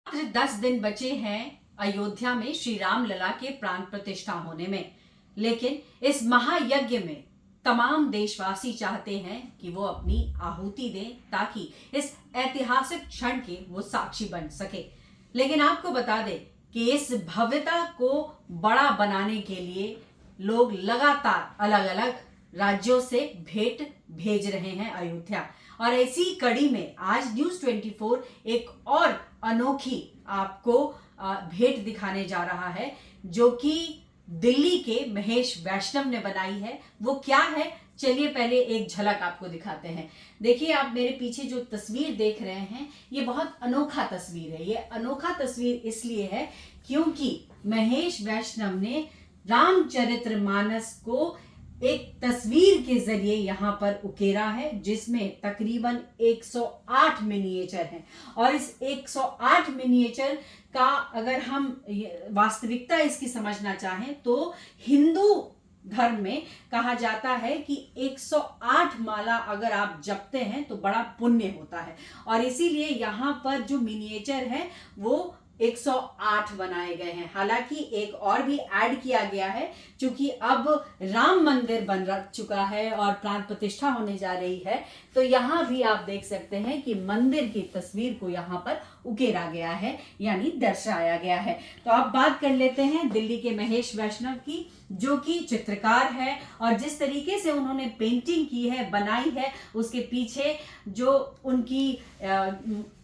मात्र 10 दिन बचे हैं अयोध्या में श्री राम लला के प्राण प्रतिष्ठा होने में। लेकिन इस महायज्ञ में तमाम देशवासी चाहते हैं कि वो अपनी आहुति दें ताकि इस ऐतिहासिक क्षण के वो साक्षी बन सके। लेकिन आपको बता दें कि इस भव्यता को बड़ा बनाने के लिए लोग लगातार अलग अलग राज्यों से भेंट भेज रहे हैं अयोध्या। और ऐसी कड़ी में आज न्यूज 24 एक और अनोखी आपको भेंट दिखाने जा रहा है, जो कि दिल्ली के महेश वैष्णव ने बनाई है। वो क्या है, चलिए पहले एक झलक आपको दिखाते हैं। देखिए, आप मेरे पीछे जो तस्वीर देख रहे हैं, ये बहुत अनोखा तस्वीर है। ये अनोखा तस्वीर इसलिए है क्योंकि महेश वैष्णव ने रामचरितमानस को एक तस्वीर के जरिए यहाँ पर उकेरा है, जिसमें तकरीबन 108 मिनिएचर हैं। और इस 108 मिनिएचर का अगर हम वास्तविकता इसकी समझना चाहें तो हिंदू धर्म में कहा जाता है कि 108 माला अगर आप जपते हैं तो बड़ा पुण्य होता है। और इसीलिए यहाँ पर जो मिनिएचर है वो 108 बनाए गए हैं। हालांकि एक और भी ऐड किया गया है, क्योंकि अब राम मंदिर बन चुका है और प्राण प्रतिष्ठा होने जा रही है, तो यहाँ भी आप देख सकते हैं कि मंदिर की तस्वीर को यहाँ पर उकेरा गया है, यानी दर्शाया गया है। तो अब बात कर लेते हैं दिल्ली के महेश वैष्णव की, जो कि चित्रकार है। और जिस तरीके से उन्होंने पेंटिंग की है, बनाई है, उसके पीछे जो उनकी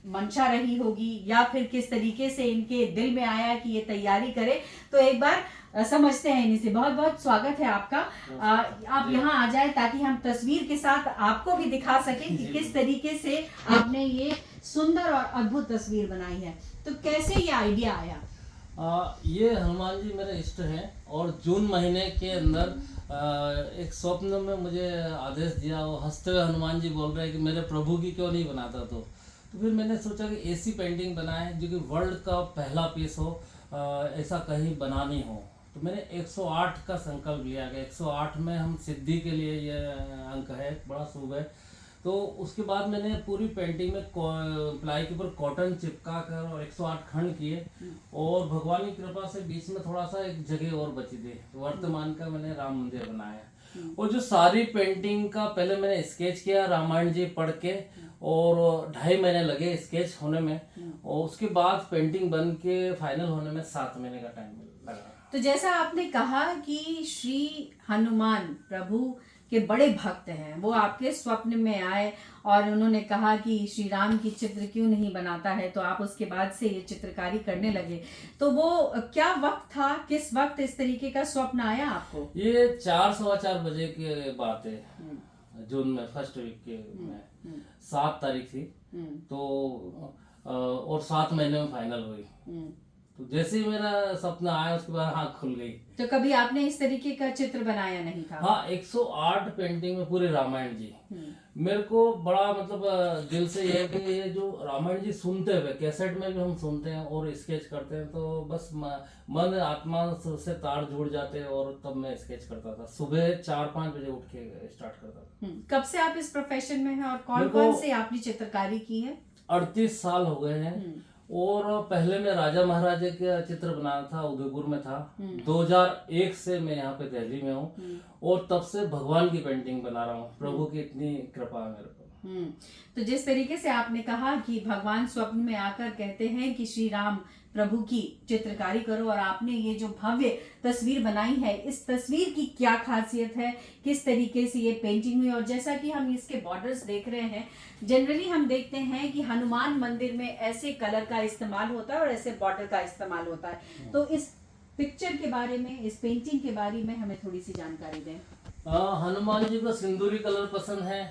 मंशा रही होगी या फिर किस तरीके से इनके दिल में आया कि ये तैयारी करे, तो एक बार समझते हैं इन्हीं से। बहुत बहुत स्वागत है आपका। आप यहाँ आ जाए ताकि हम तस्वीर के साथ आपको भी दिखा सकें कि किस तरीके से आपने ये सुंदर और अद्भुत तस्वीर बनाई है। तो कैसे ये आइडिया आया? ये हनुमान जी मेरे इष्ट हैं और जून महीने के अंदर एक स्वप्न में मुझे आदेश दिया। वो हंसते हुए हनुमान जी बोल रहे हैं कि मेरे प्रभु की क्यों नहीं बनाता। तो फिर मैंने सोचा कि ऐसी पेंटिंग बनाए जो कि वर्ल्ड का पहला पीस हो, ऐसा कहीं बनानी हो। तो मैंने 108 का संकल्प लिया कि 108 में हम सिद्धि के लिए ये अंक है, बड़ा शुभ है। तो उसके बाद मैंने पूरी पेंटिंग में प्लाई के ऊपर कॉटन चिपका कर और 108 खंड किए, और भगवान की कृपा से बीच में थोड़ा सा एक जगह और बची थी। तो वर्तमान का मैंने राम मंदिर बनाया। और जो सारी पेंटिंग का पहले मैंने स्केच किया रामायण जी पढ़ के, और 2.5 महीने लगे स्केच होने में, और उसके बाद पेंटिंग बन के फाइनल होने में 7 महीने का टाइम लगा। तो जैसा आपने कहा कि श्री हनुमान प्रभु के बड़े भक्त हैं, वो आपके स्वप्न में आए और उन्होंने कहा कि श्री राम की चित्र क्यों नहीं बनाता है, तो आप उसके बाद से ये चित्रकारी करने लगे। तो वो क्या वक्त था, किस वक्त इस तरीके का स्वप्न आया आपको? ये 4-4:15 बजे की बात है, जून में फर्स्ट वीक के में 7 तारीख थी। तो और 7 महीने में फाइनल हुई। तो जैसे ही मेरा सपना आया उसके बाद आँख खुल गई। तो कभी आपने इस तरीके का चित्र बनाया नहीं था? हाँ, 108 पेंटिंग में पूरे रामायण जी। मेरे को बड़ा मतलब दिल से ये है कि ये जो रामायण जी सुनते हुए कैसेट में भी हम सुनते हैं और स्केच करते हैं, तो बस मन आत्मा से तार जुड़ जाते हैं। और तब मैं स्केच करता था, सुबह 4-5 बजे उठ के स्टार्ट करता था। कब से आप इस प्रोफेशन में हैं और कौन कौन से आपने चित्रकारी की है? 38 साल हो गए हैं। और पहले मैं राजा महाराजा का चित्र बनाया था, उदयपुर में था। 2001 से मैं यहाँ पे दिल्ली में हूँ, और तब से भगवान की पेंटिंग बना रहा हूँ। प्रभु की इतनी कृपा है मेरे को। तो जिस तरीके से आपने कहा कि भगवान स्वप्न में आकर कहते हैं कि श्री राम प्रभु की चित्रकारी करो, और आपने ये जो भव्य तस्वीर बनाई है, इस तस्वीर की क्या खासियत है, किस तरीके से ये पेंटिंग हुई? और जैसा कि हम इसके बॉर्डर्स देख रहे हैं, जनरली हम देखते हैं कि हनुमान मंदिर में ऐसे कलर का इस्तेमाल होता है और ऐसे बॉर्डर का इस्तेमाल होता है। तो इस पिक्चर के बारे में, इस पेंटिंग के बारे में हमें थोड़ी सी जानकारी दें। हनुमान जी को सिंदूरी कलर पसंद है।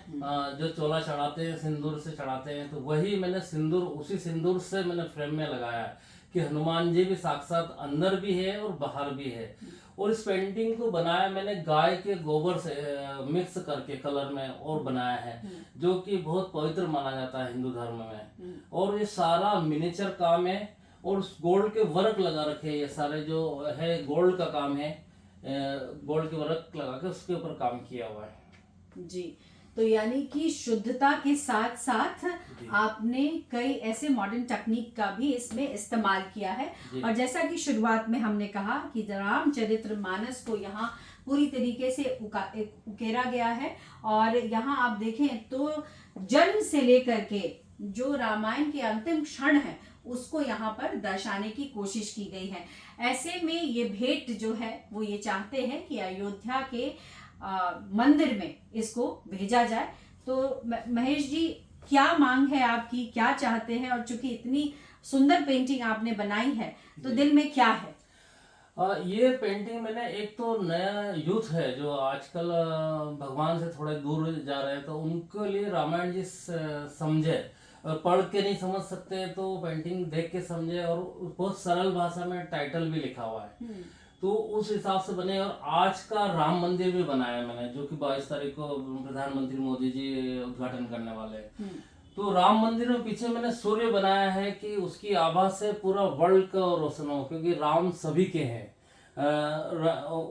जो चोला चढ़ाते हैं सिंदूर से चढ़ाते हैं, तो वही मैंने सिंदूर, उसी सिंदूर से मैंने फ्रेम में लगाया है कि हनुमान जी भी साक्षात अंदर भी है और बाहर भी है। और इस पेंटिंग को बनाया मैंने गाय के गोबर से मिक्स करके कलर में और बनाया है, जो कि बहुत पवित्र माना जाता है हिंदू धर्म में। और ये सारा मिनिएचर काम है, और गोल्ड के वर्क लगा रखे, ये सारे जो है गोल्ड का काम है, गोल्ड के वर्क लगा के उसके ऊपर काम किया हुआ है जी। तो यानी कि शुद्धता के साथ साथ आपने कई ऐसे मॉडर्न तकनीक का भी इसमें इस्तेमाल किया है। और जैसा कि शुरुआत में हमने कहा कि रामचरित्र मानस को यहाँ पूरी तरीके से उकेरा गया है। और यहाँ आप देखें तो जन्म से लेकर के जो रामायण के अंतिम क्षण है उसको यहाँ पर दर्शाने की कोशिश की गई है। ऐसे में ये भेंट जो है वो ये चाहते हैं कि अयोध्या के मंदिर में इसको भेजा जाए। तो महेश जी, क्या मांग है आपकी, क्या चाहते हैं? और चूंकि इतनी सुंदर पेंटिंग आपने बनाई है तो दिल में क्या है? ये पेंटिंग मैंने, एक तो नया यूथ है जो आजकल भगवान से थोड़ा दूर जा रहे हैं, तो उनके लिए रामायण जी समझे, पढ़ के नहीं समझ सकते तो पेंटिंग देख के समझे। और बहुत सरल भाषा में टाइटल भी लिखा हुआ है, तो उस हिसाब से बने। और आज का राम मंदिर भी बनाया मैंने, जो कि 22 तारीख को प्रधानमंत्री मोदी जी उद्घाटन करने वाले हैं। तो राम मंदिर में पीछे मैंने सूर्य बनाया है कि उसकी आभा से पूरा वर्ल्ड का रोशन हो, क्योंकि राम सभी के हैं।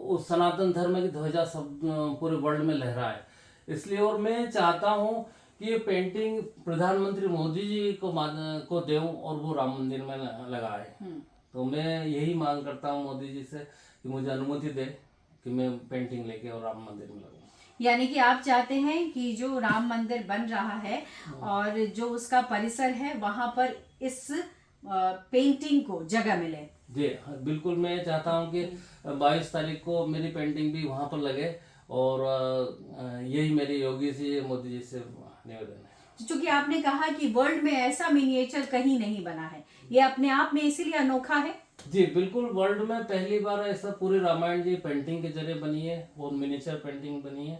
उस सनातन धर्म की ध्वजा सब पूरे वर्ल्ड में लहराए, इसलिए। और मैं चाहता हूँ कि ये पेंटिंग प्रधानमंत्री मोदी जी को देऊं और वो राम मंदिर में लगाए। तो मैं यही मांग करता हूँ मोदी जी से कि मुझे अनुमति दे कि मैं पेंटिंग लेके और राम मंदिर में लगाऊं। यानी कि आप चाहते हैं कि जो राम मंदिर बन रहा है और जो उसका परिसर है वहां पर इस पेंटिंग को जगह मिले। जी बिल्कुल, मैं चाहता हूं कि 22 तारीख को मेरी पेंटिंग भी वहां पर लगे। और यही मेरी योगी जी मोदी जी से निवेदन है। क्योंकि आपने कहा कि वर्ल्ड में ऐसा मिनिएचर कहीं नहीं बना है, ये अपने आप में इसीलिए अनोखा है। जी बिल्कुल, वर्ल्ड में पहली बार ऐसा पूरी रामायण जी पेंटिंग के जरिए बनी है और मिनिएचर पेंटिंग बनी है।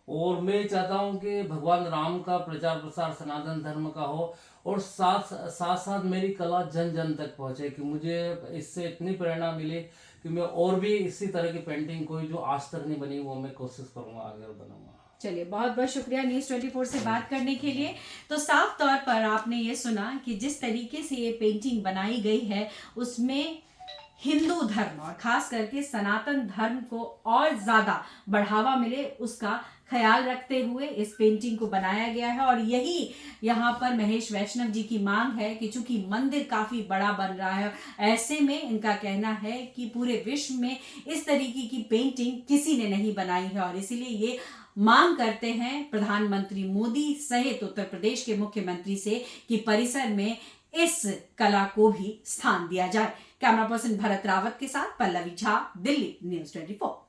और मैं चाहता हूं कि भगवान राम का प्रचार प्रसार सनातन धर्म का हो, और साथ साथ मेरी कला जन जन तक पहुंचे, कि मुझे इससे इतनी प्रेरणा मिली कि मैं और भी इसी तरह की पेंटिंग कोई जो आज तक नहीं बनी वो मैं कोशिश करूंगा, आगे बनाऊंगा। चलिए, बहुत बहुत शुक्रिया न्यूज़ 24 से बात करने के लिए। तो साफ तौर पर आपने ये सुना कि जिस तरीके से ये पेंटिंग बनाई गई है उसमें हिंदू धर्म और खास करके सनातन धर्म को और ज्यादा बढ़ावा मिले उसका ख्याल रखते हुए इस पेंटिंग को बनाया गया है। और यही यहाँ पर महेश वैष्णव जी की मांग है कि चूंकि मंदिर काफी बड़ा बन रहा है, ऐसे में इनका कहना है कि पूरे विश्व में इस तरीके की पेंटिंग किसी ने नहीं बनाई है, और इसीलिए ये मांग करते हैं प्रधानमंत्री मोदी सहित उत्तर प्रदेश के मुख्यमंत्री से कि परिसर में इस कला को भी स्थान दिया जाए। कैमरा पर्सन भरत रावत के साथ पल्लवी झा, दिल्ली, न्यूज़ 24।